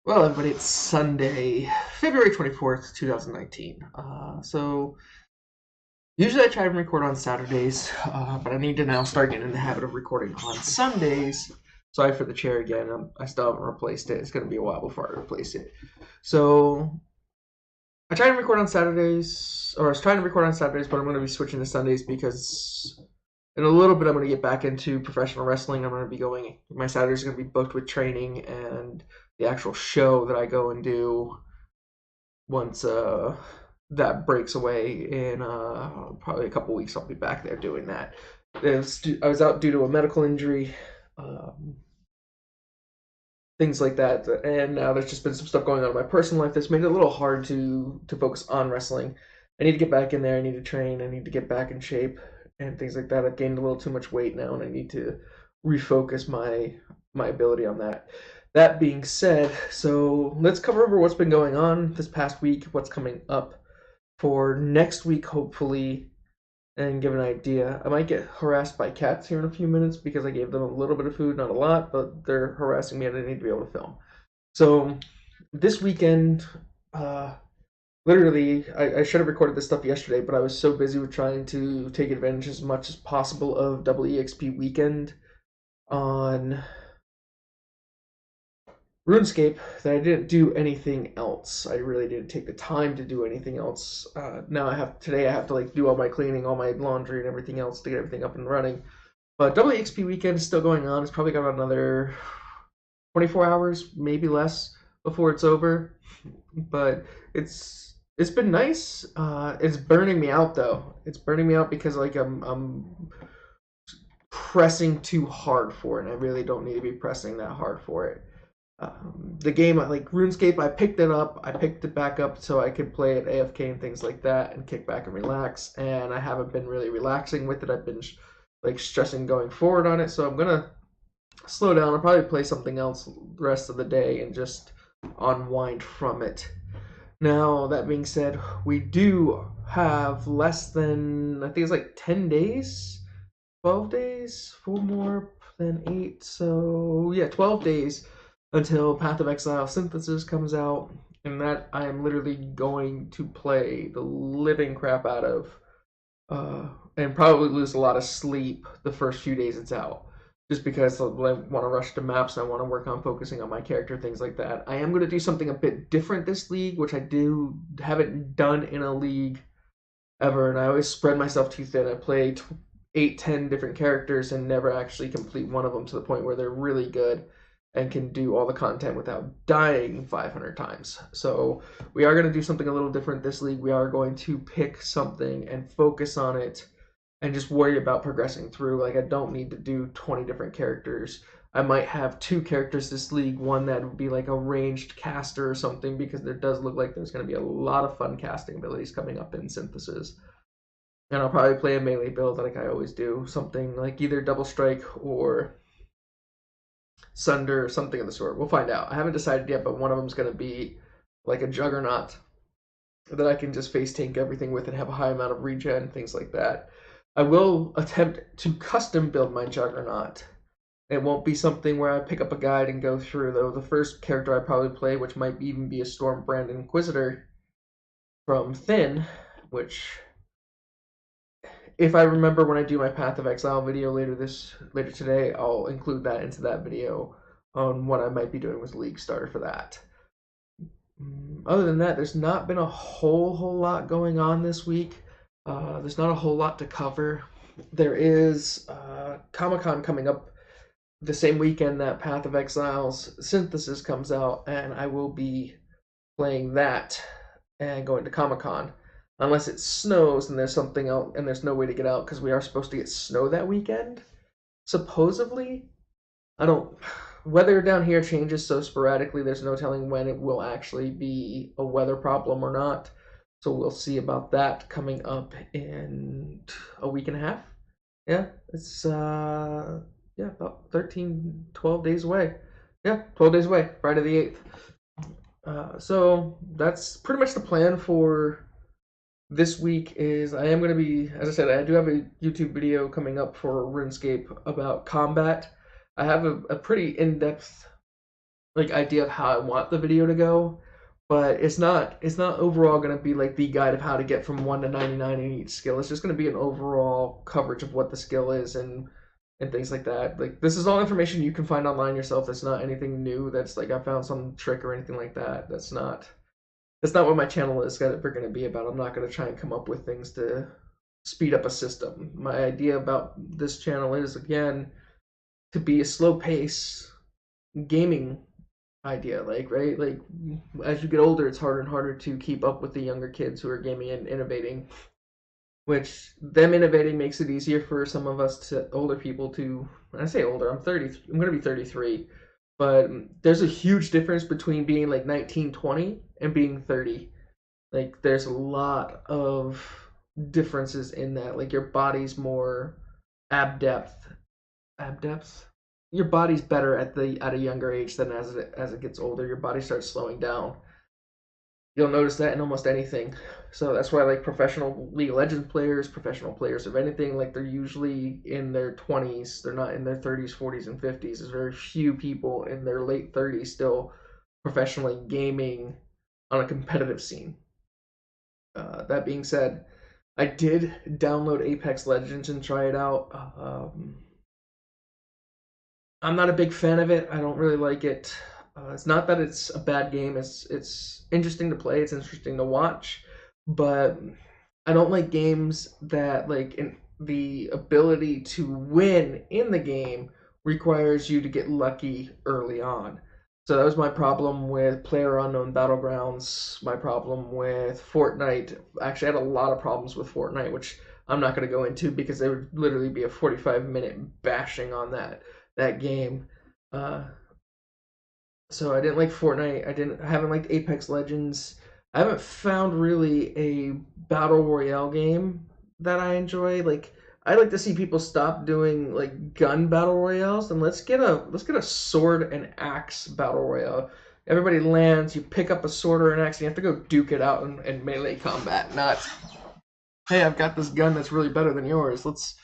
Well, everybody, it's Sunday, February 24th, 2019. So usually I try to record on Saturdays, but I need to now start getting in the habit of recording on Sundays. Sorry for the chair again. I still haven't replaced it. It's going to be a while before I replace it. So I try to record on Saturdays, or I was trying to record on Saturdays, but I'm going to be switching to Sundays because in a little bit I'm going to get back into professional wrestling. I'm going to be going, my Saturdays are going to be booked with training and the actual show that I go and do once that breaks away in probably a couple weeks. I'll be back there doing that. I was out due to a medical injury, um, things like that, and now there's just been some stuff going on in my personal life that's made it a little hard to focus on wrestling. I need to get back in there. I need to train. I need to get back in shape and things like that. I've gained a little too much weight now, and I need to refocus my ability on that. That being said, so let's cover over what's been going on this past week, what's coming up for next week, hopefully, and give an idea. I might get harassed by cats here in a few minutes because I gave them a little bit of food, not a lot, but they're harassing me and I need to be able to film. So this weekend, literally, I should have recorded this stuff yesterday, but I was so busy with trying to take advantage as much as possible of EXP weekend on RuneScape that I didn't do anything else. I really didn't take the time to do anything else. Now today I have to like do all my cleaning, all my laundry and everything else to get everything up and running. But EXP weekend is still going on. It's probably got another 24 hours, maybe less, before it's over. But it's been nice. It's burning me out though. It's burning me out because like I'm pressing too hard for it, and I really don't need to be pressing that hard for it. The game, like RuneScape, I picked it up. I picked it back up so I could play it AFK and things like that and kick back and relax. And I haven't been really relaxing with it. I've been like stressing going forward on it. So I'm going to slow down. I'll probably play something else the rest of the day and just unwind from it. Now, that being said, we do have less than, I think it's like 10 days, 12 days, 4 more than 8. So, yeah, 12 days until Path of Exile Synthesis comes out, and that I am literally going to play the living crap out of, and probably lose a lot of sleep the first few days it's out, just because I want to rush to maps and I want to work on focusing on my character, things like that. I am going to do something a bit different this league, which I haven't done in a league ever, and I always spread myself too thin. I play 8, 10 different characters and never actually complete one of them to the point where they're really good and can do all the content without dying 500 times. So we are going to do something a little different this league. We are going to pick something and focus on it and just worry about progressing through. Like, I don't need to do 20 different characters. I might have 2 characters this league, one that would be like a ranged caster or something, because there does look like there's going to be a lot of fun casting abilities coming up in Synthesis. And I'll probably play a melee build like I always do, something like either Double Strike or Sunder or something of the sort. We'll find out. I haven't decided yet, but one of them is going to be like a Juggernaut that I can just face tank everything with and have a high amount of regen, things like that. I will attempt to custom build my Juggernaut. It won't be something where I pick up a guide and go through, though. The first character I probably play, which might even be a Stormbrand Inquisitor from Thin, which, if I remember when I do my Path of Exile video later today, I'll include that into that video on what I might be doing with League Starter for that. Other than that, there's not been a whole lot going on this week. There's not a whole lot to cover. There is Comic-Con coming up the same weekend that Path of Exile's Synthesis comes out, and I will be playing that and going to Comic-Con. Unless it snows and there's something else and there's no way to get out, because we are supposed to get snow that weekend, supposedly. I don't. Weather down here changes so sporadically, there's no telling when it will actually be a weather problem or not. So we'll see about that coming up in a week and a half. Yeah, it's about 13, 12 days away. Yeah, 12 days away, Friday the 8th. So that's pretty much the plan for this week. Is I am going to be, as I said, I do have a YouTube video coming up for RuneScape about combat. I have a pretty in-depth like idea of how I want the video to go, but it's not overall going to be like the guide of how to get from 1 to 99 in each skill. It's just going to be an overall coverage of what the skill is and things like that. Like this is all information you can find online yourself. That's not anything new. That's like I found some trick or anything like that. That's not what my channel is ever going to be about. I'm not going to try and come up with things to speed up a system. My idea about this channel is again to be a slow pace gaming idea, like right, like as you get older it's harder and harder to keep up with the younger kids who are gaming and innovating, which them innovating makes it easier for some of us to older people to, when I say older, I'm 30, I'm going to be 33, but there's a huge difference between being like 19, 20 and being 30. Like there's a lot of differences in that, like your body's more adept depth. Your body's better at a younger age than as it gets older. Your body starts slowing down. You'll notice that in almost anything. So that's why like professional League of Legends players, professional players of anything, like they're usually in their 20s. They're not in their 30s, 40s, and 50s. There's very few people in their late 30s still professionally gaming on a competitive scene. That being said, I did download Apex Legends and try it out. I'm not a big fan of it. I don't really like it. It's not that it's a bad game. It's interesting to play. It's interesting to watch, but I don't like games that the ability to win in the game requires you to get lucky early on. So that was my problem with PlayerUnknown Battlegrounds. My problem with Fortnite. Actually, I had a lot of problems with Fortnite, which I'm not going to go into because there would literally be a 45-minute bashing on that game. Uh, so I didn't like Fortnite. I haven't liked Apex Legends. I haven't found really a battle royale game that I enjoy. Like I like to see people stop doing like gun battle royales and let's get a sword and axe battle royale. Everybody lands, you pick up a sword or an axe, and you have to go duke it out in melee combat. Not, hey, I've got this gun that's really better than yours. Let's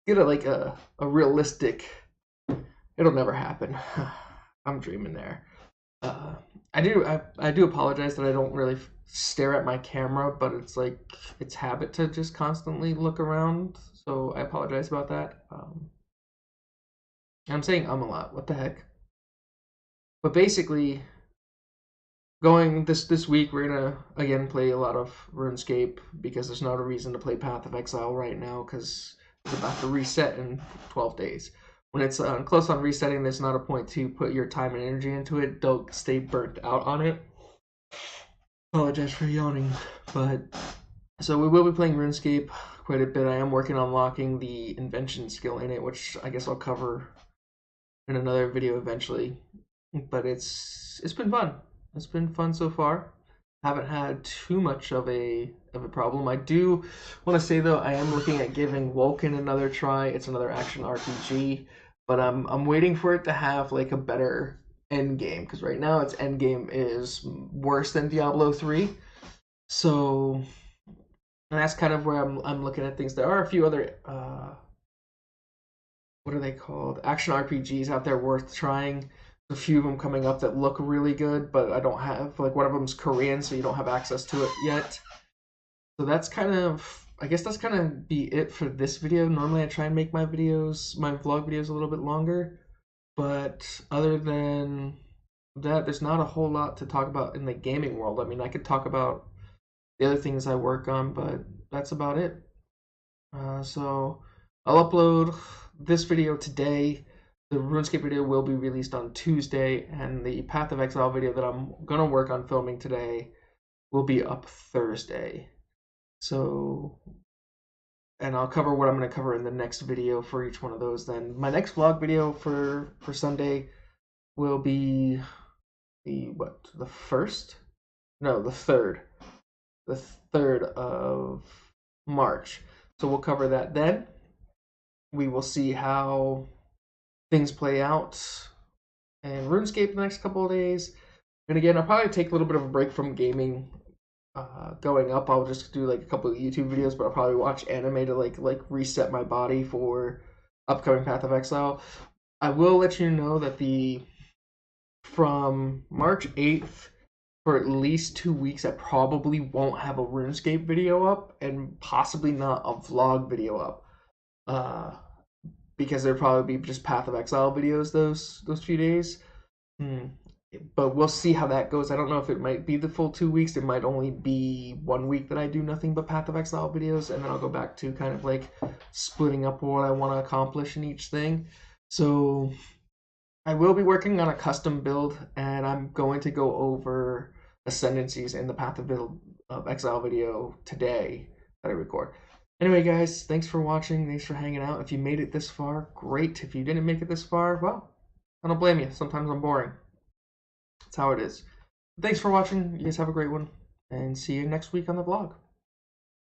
get a realistic. It'll never happen. I'm dreaming there. Uh, I do apologize that I don't really stare at my camera, but it's like it's habit to just constantly look around. So I apologize about that. I'm saying a lot. What the heck? But basically, going this week, we're gonna again play a lot of RuneScape because there's not a reason to play Path of Exile right now because it's about to reset in 12 days. When it's close on resetting, there's not a point to put your time and energy into it. Don't stay burnt out on it. Apologize for yawning, but so we will be playing RuneScape quite a bit. I am working on unlocking the invention skill in it, which I guess I'll cover in another video eventually. But it's been fun. It's been fun so far. Haven't had too much of a problem. I do want to say though, I am looking at giving Vulcan another try. It's another action RPG, but I'm waiting for it to have like a better end game because right now its end game is worse than Diablo 3. So that's kind of where I'm looking at things. There are a few other what are they called? Action RPGs out there worth trying. A few of them coming up that look really good, but I don't have, like, one of them's Korean, so you don't have access to it yet. So that's kind of, I guess that's kind of be it for this video. Normally I try and make my vlog videos a little bit longer, but other than that, there's not a whole lot to talk about in the gaming world. I mean, I could talk about the other things I work on, but that's about it. So I'll upload this video today. The RuneScape video will be released on Tuesday, and the Path of Exile video that I'm going to work on filming today will be up Thursday. So, and I'll cover what I'm going to cover in the next video for each one of those then. My next vlog video for Sunday will be the 1st? No, the 3rd. The 3rd of March. So we'll cover that then. We will see how things play out and RuneScape the next couple of days. And again, I'll probably take a little bit of a break from gaming going up. I'll just do like a couple of YouTube videos, but I'll probably watch anime to like reset my body for upcoming Path of Exile. I will let you know that the from March 8th for at least 2 weeks, I probably won't have a RuneScape video up and possibly not a vlog video up. Uh, because there'd probably be just Path of Exile videos those few days. Hmm. But we'll see how that goes. I don't know if it might be the full 2 weeks. It might only be 1 week that I do nothing but Path of Exile videos, and then I'll go back to kind of like splitting up what I want to accomplish in each thing. So I will be working on a custom build, and I'm going to go over ascendancies in the Path of Exile video today that I record. Anyway, guys, thanks for watching. Thanks for hanging out. If you made it this far, great. If you didn't make it this far, well, I don't blame you. Sometimes I'm boring. That's how it is. Thanks for watching. You guys have a great one, and see you next week on the vlog.